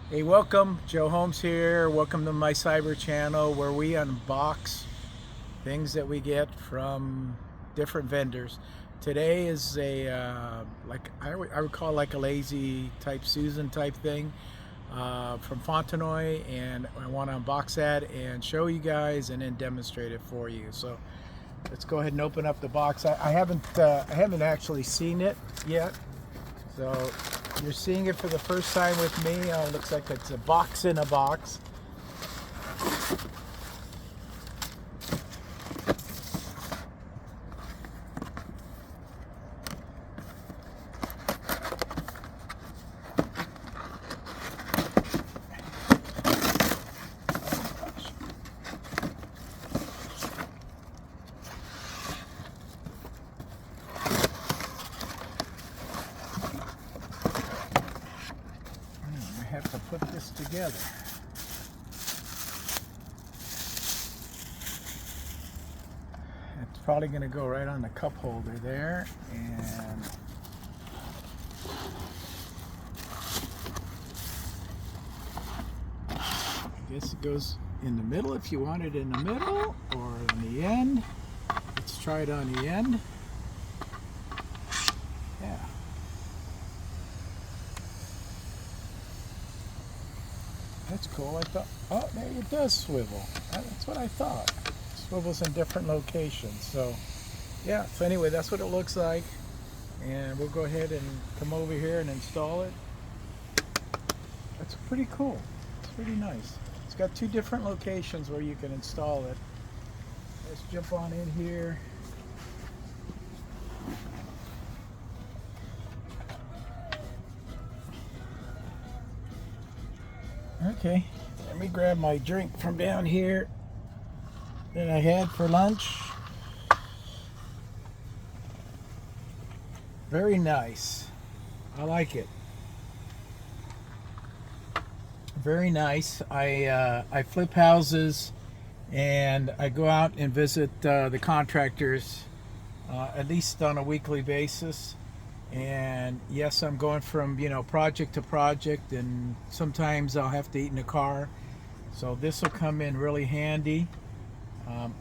Hey, welcome. Joe Holmes here. Welcome to my cyber channel where we unbox things that we get from different vendors. Today is a like I would call like a lazy type Susan type thing from Fontenoy, and I want to unbox that and show you guys and then demonstrate it for you. So let's go ahead and open up the box. I haven't actually seen it yet, so you're seeing it for the first time with me. It looks like it's a box in a box. I have to put this together. It's probably going to go right on the cup holder there, and I guess it goes in the middle if you want it in the middle, or on the end. Let's try it on the end. Yeah. That's cool. I thought, oh, there it does swivel. That's what I thought. It swivels in different locations. So, yeah. So anyway, that's what it looks like. And we'll go ahead and come over here and install it. That's pretty cool. It's pretty nice. It's got two different locations where you can install it. Let's jump on in here. Okay, let me grab my drink from down here that I had for lunch. Very nice. I like it. Very nice. I flip houses, and I go out and visit the contractors at least on a weekly basis. And yes, I'm going from project to project, and sometimes I'll have to eat in the car. So this will come in really handy. Um,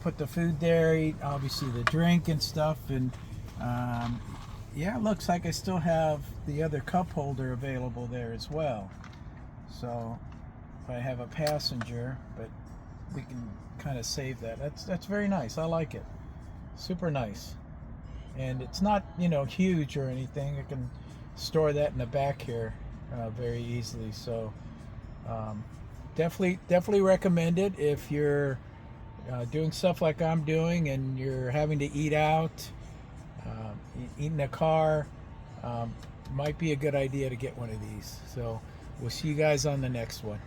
Put the food there, eat obviously the drink and stuff, and yeah, it looks like I still have the other cup holder available there as well. So if I have a passenger, but we can kind of save that. That's very nice. I like it. Super nice. And it's not huge or anything. I can store that in the back here very easily. So definitely recommend it if you're doing stuff like I'm doing and you're having to eat out, eat in a car. Might be a good idea to get one of these. So we'll see you guys on the next one.